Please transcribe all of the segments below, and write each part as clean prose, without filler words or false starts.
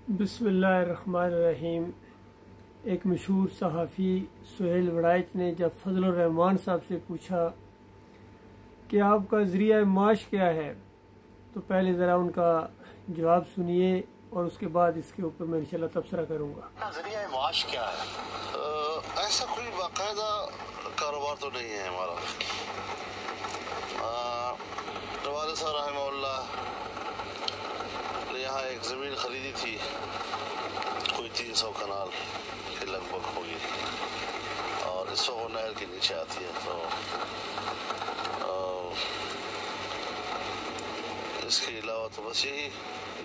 बिस्मिल्लाहिर्रहमानिर्रहीम। एक मशहूर सहाफ़ी सुहेल वड़ाइच ने जब फजलुर रहमान साहब से पूछा कि आपका ज़रिया माश क्या है, तो पहले ज़रा उनका जवाब सुनिए और उसके बाद इसके ऊपर मैं इंशाअल्लाह तबसरा करूँगा। ज़रिया माश क्या है? ऐसा कोई बाकायदा कारोबार तो नहीं है हमारा। वालिद साहब रहमहुल्लाह ने यहाँ एक ज़मीन ख़रीदी थी, कोई 300 कनाल के लगभग होगी, और इस वक्त नहर के नीचे आती है। तो इसके अलावा तो बस यही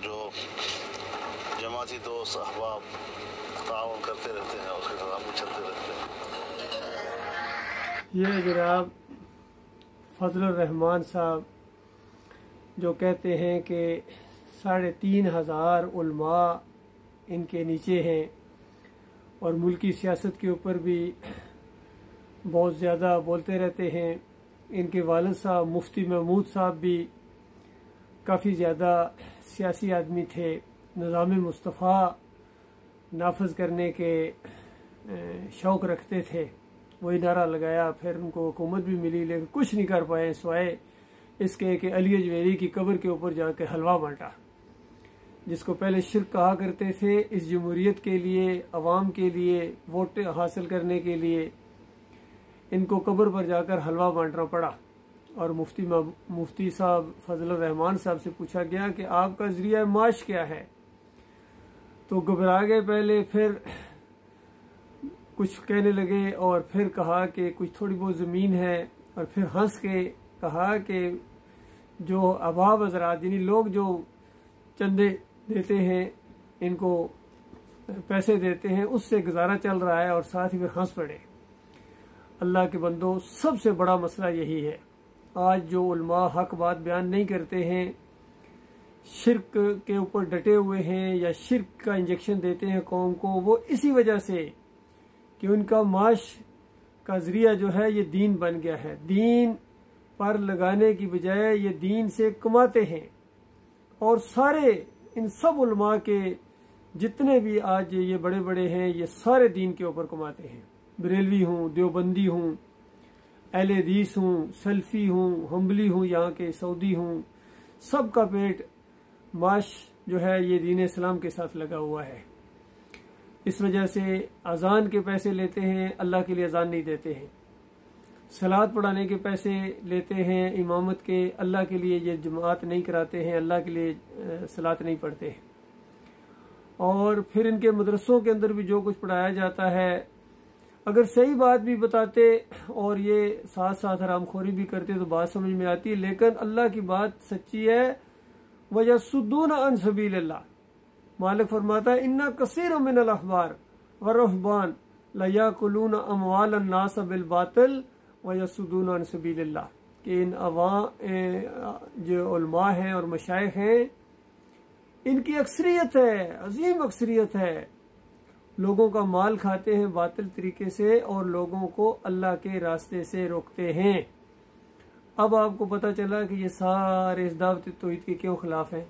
जो जमाती दोस्त अहबाब ताउन करते रहते हैं, उसके साथ हम भी चलते रहते हैं। ये जनाब फजलुर रहमान साहब जो कहते हैं कि 3,500 उलमा इनके नीचे हैं और मुल्की सियासत के ऊपर भी बहुत ज़्यादा बोलते रहते हैं। इनके वालिद साहब मुफ्ती महमूद साहब भी काफ़ी ज़्यादा सियासी आदमी थे, निज़ाम मुस्तफ़ा नाफज करने के शौक़ रखते थे। वही नारा लगाया, फिर उनको हुकूमत भी मिली, लेकिन कुछ नहीं कर पाए सिवाय इसके कि अली अजमेरी की कब्र के ऊपर जाके हलवा बांटा, जिसको पहले शिर्क कहा करते थे। इस जमहूरियत के लिए, अवाम के लिए, वोट हासिल करने के लिए इनको कब्र पर जाकर हलवा बांटना पड़ा। और मुफ्ती साहब फजलुर रहमान साहब से पूछा गया कि आपका ज़रिया माश क्या है, तो घबरा गए पहले, फिर कुछ कहने लगे और फिर कहा कि कुछ थोड़ी बहुत ज़मीन है, और फिर हंस के कहा कि जो अभाव हज़रात यानी लोग जो चंदे देते हैं, इनको पैसे देते हैं, उससे गुजारा चल रहा है। और साथ ही फिर हंस पड़े। अल्लाह के बंदो, सबसे बड़ा मसला यही है। आज जो उलमा हक बात बयान नहीं करते हैं, शिर्क के ऊपर डटे हुए हैं या शिर्क का इंजेक्शन देते हैं कौम को, वो इसी वजह से कि उनका माश का ज़रिया जो है ये दीन बन गया है। दीन पर लगाने की बजाय ये दीन से कमाते हैं। और सारे इन सब उलमा के जितने भी आज ये बड़े बड़े हैं, ये सारे दीन के ऊपर कमाते हैं। बरेलवी हूँ, देवबंदी हूँ, अहले हदीस हूँ, सल्फी हूँ, हम्बली हूँ, यहाँ के सऊदी हूँ, सबका पेट माश जो है ये दीन इस्लाम के साथ लगा हुआ है। इस वजह से अजान के पैसे लेते हैं, अल्लाह के लिए अजान नहीं देते हैं। सलात पढ़ाने के पैसे लेते हैं, इमामत के, अल्लाह के लिए ये जमात नहीं कराते हैं, अल्लाह के लिए सलात नहीं पढ़ते हैं। और फिर इनके मदरसों के अंदर भी जो कुछ पढ़ाया जाता है, अगर सही बात भी बताते और ये साथ साथ हरामखोरी भी करते तो बात समझ में आती है। लेकिन अल्लाह की बात सच्ची है। वयसुद्दून अन सबीलिल्लाह, मालिक फरमाता है इन्ना कसीर मिनल अहबार व रहबान लयाकुलून अमवालन नास बिल बातिल वयसुद्दून अन सबीलिल्लाह, कि इन जो उलमा हैं और मशाइख हैं, इनकी अक्सरियत है, अजीम अक्सरियत है, लोगों का माल खाते हैं बातिल तरीके से और लोगों को अल्लाह के रास्ते से रोकते हैं। अब आपको पता चला कि ये सारे इस दावत तौहीद के क्यों खिलाफ हैं।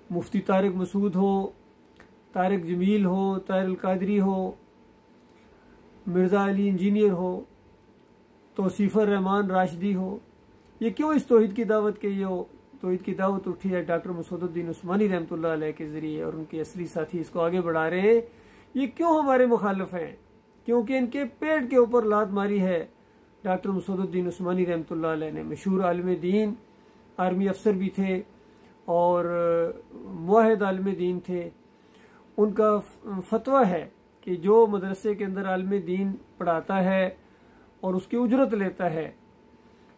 मुफ्ती तारिक मसूद हो, तारिक जमील हो, तारिक कादरी हो, मिर्ज़ा अली इंजीनियर हो, तौसीफ़ुर रहमान राशिदी हो, ये क्यों इस तौहीद की दावत के ये हो। तौहीद की दावत उठी है डॉक्टर मसूदुद्दीन उस्मानी रहमतुल्लाह अलैह के ज़रिए, और उनके असली साथी इसको आगे बढ़ा रहे हैं। ये क्यों हमारे मुखालिफ हैं? क्योंकि इनके पेट के ऊपर लात मारी है डॉक्टर मसूदुद्दीन उस्मानी रहमतुल्लाह अलैह ने। मशहूर आलिम दीन, आर्मी अफसर भी थे और मुआहिद आलिम दीन थे। उनका फतवा है कि जो मदरसे के अंदर आलिम दीन पढ़ाता है और उसकी उजरत लेता है,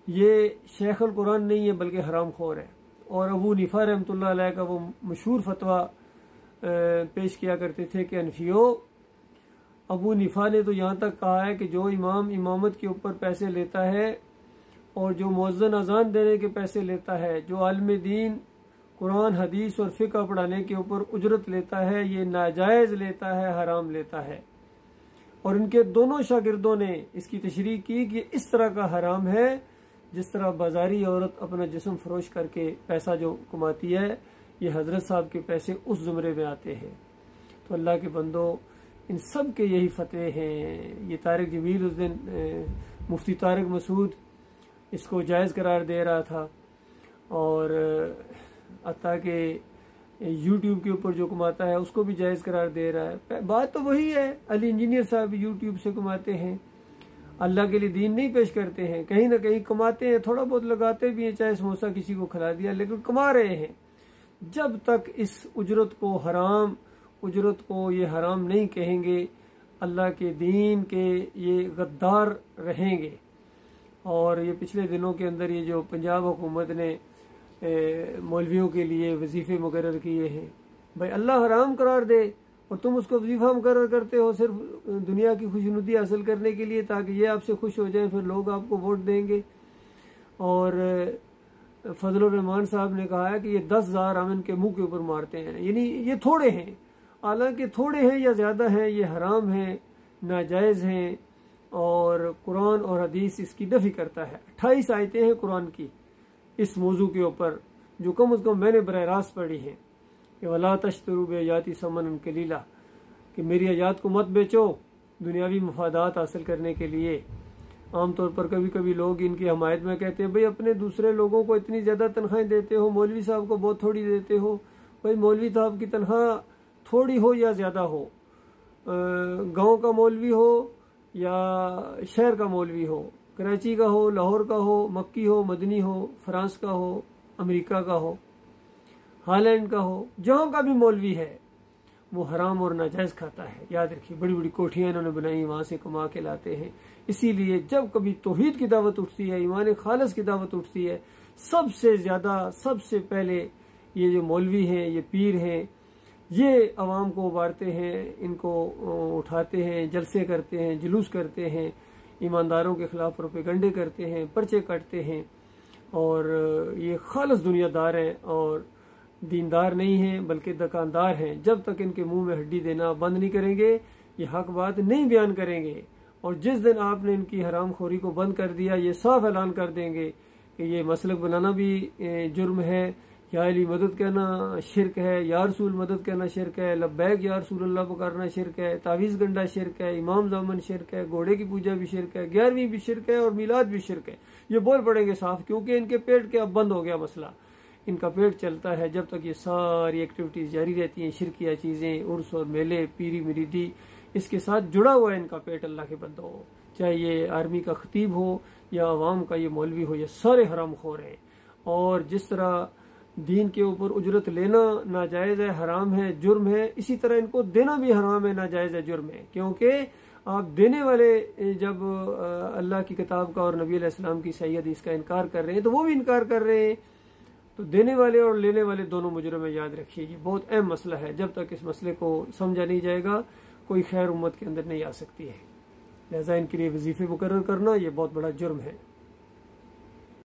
ये शेख अल कुरान नहीं है बल्कि हराम खोर है। और अबू हनीफा रहमतुल्लाह अलैह का वो मशहूर फतवा पेश किया करते थे कि अनफियो, अबू हनीफा ने तो यहाँ तक कहा है कि जो इमाम इमामत के ऊपर पैसे लेता है और जो मुअज्जिन अजान देने के पैसे लेता है, जो आलिम दीन कुरान हदीस और फ़िक़्ह पढ़ाने के ऊपर उजरत लेता है, ये नाजायज़ लेता है, हराम लेता है। और इनके दोनों शागिर्दों ने इसकी तशरीह की कि इस तरह का हराम है जिस तरह बाजारी औरत अपना जिस्म फरोश करके पैसा जो कमाती है, ये हजरत साहब के पैसे उस जुमरे में आते हैं। तो अल्लाह के बंदो, इन सब के यही फतवे हैं। ये तारिक जमील उस दिन मुफ्ती तारिक मसूद इसको जायज़ करार दे रहा था, और अता के यूट्यूब के ऊपर जो कमाता है उसको भी जायज़ करार दे रहा है। बात तो वही है, अली इंजीनियर साहब यूट्यूब से कमाते हैं, अल्लाह के लिए दीन नहीं पेश करते हैं, कहीं ना कहीं कमाते हैं, थोड़ा बहुत लगाते भी हैं, चाहे समोसा किसी को खिला दिया, लेकिन कमा रहे हैं। जब तक इस उजरत को ये हराम नहीं कहेंगे, अल्लाह के दीन के ये गद्दार रहेंगे। और ये पिछले दिनों के अंदर ये जो पंजाब हुकूमत ने मौलवियों के लिए वजीफ़े मुकर्रर किए हैं, भाई अल्लाह हराम करार दे और तुम उसको वजीफ़ा मुकर्रर करते हो सिर्फ दुनिया की खुशनुदी हासिल करने के लिए, ताकि ये आपसे खुश हो जाए, फिर लोग आपको वोट देंगे। और फजलुर रहमान साहब ने कहा है कि ये 10,000 हम इनके मुंह के ऊपर मारते हैं, यानी ये थोड़े हैं, हालांकि थोड़े हैं या ज़्यादा हैं, ये हराम हैं, नाजायज़ हैं, और कुरान और हदीस इसकी नफ़ी करता है। 28 आयतें हैं कुरान की इस मौजू के ऊपर, जो कम अज़ कम मैंने बरह रास्त पढ़ी हैं कि वला तश्तरू बिआयाती समन कलीला, कि मेरी आयात को मत बेचो दुनियावी मफादात हासिल करने के लिए। आमतौर पर कभी कभी लोग इनकी हमायत में कहते हैं, भाई अपने दूसरे लोगों को इतनी ज़्यादा तनख्वाहें देते हो, मौलवी साहब को बहुत थोड़ी देते हो। भाई मौलवी साहब की तनख्वाह थोड़ी हो या ज़्यादा हो, गांव का मौलवी हो या शहर का मौलवी हो, कराची का हो, लाहौर का हो, मक्की हो, मदनी हो, फ्रांस का हो, अमेरिका का हो, हालैंड का हो, जहाँ का भी मौलवी है वो हराम और नाजायज़ खाता है। याद रखिए, बड़ी बड़ी कोठियाँ इन्होंने बनाई, वहाँ से कमा के लाते हैं। इसीलिए जब कभी तौहीद की दावत उठती है, ईमान खालिस की दावत उठती है, सबसे ज़्यादा सबसे पहले ये जो मौलवी हैं, ये पीर हैं, ये अवाम को उबारते हैं, इनको उठाते हैं, जलसे करते हैं, जुलूस करते हैं, ईमानदारों के खिलाफ प्रोपेगंडे करते हैं, पर्चे काटते हैं, और ये खालिस दुनियादार हैं और दीनदार नहीं हैं बल्कि दुकानदार हैं। जब तक इनके मुंह में हड्डी देना बंद नहीं करेंगे, ये हक बात नहीं बयान करेंगे। और जिस दिन आपने इनकी हरामखोरी को बंद कर दिया, ये साफ ऐलान कर देंगे कि ये मसलक बनाना भी जुर्म है, या अली मदद कहना शिरक है, या रसूल मदद कहना शिरक है, लब्बैक या रसूल अल्लाह पुकारना शिरक है, तावीज़ गंडा शिरक है, इमाम जामन शिरक है, घोड़े की पूजा भी शिरक है, 11वीं भी शिरक है, और मिलाद भी शिरक है। ये बोल पड़ेंगे साफ, क्योंकि इनके पेट के अब बंद हो गया मसला। इनका पेट चलता है जब तक ये सारी एक्टिविटीज़ जारी रहती हैं, शिरकिया चीज़ें, उर्स और मेले, पीरी मुरीदी, इसके साथ जुड़ा हुआ है इनका पेट। अल्लाह के बंदों, चाहे ये आर्मी का खतीब हो या अवाम का ये मौलवी हो, ये सारे हराम खोर हैं। और जिस तरह दीन के ऊपर उजरत लेना नाजायज़ है, हराम है, जुर्म है, इसी तरह इनको देना भी हराम है, नाजायज़ है, जुर्म है। क्योंकि आप देने वाले जब अल्लाह की किताब का और नबी अलैहिस्सलाम की सही हदीस का इनकार कर रहे हैं, तो वो भी इनकार कर रहे हैं। तो देने वाले और लेने वाले दोनों मुजरम है, याद रखिए। ये बहुत अहम मसला है, जब तक इस मसले को समझा नहीं जाएगा कोई खैर उम्मत के अंदर नहीं आ सकती है। लिहाजा इनके लिए वजीफ़े मुकर्रर करना ये बहुत बड़ा जुर्म है।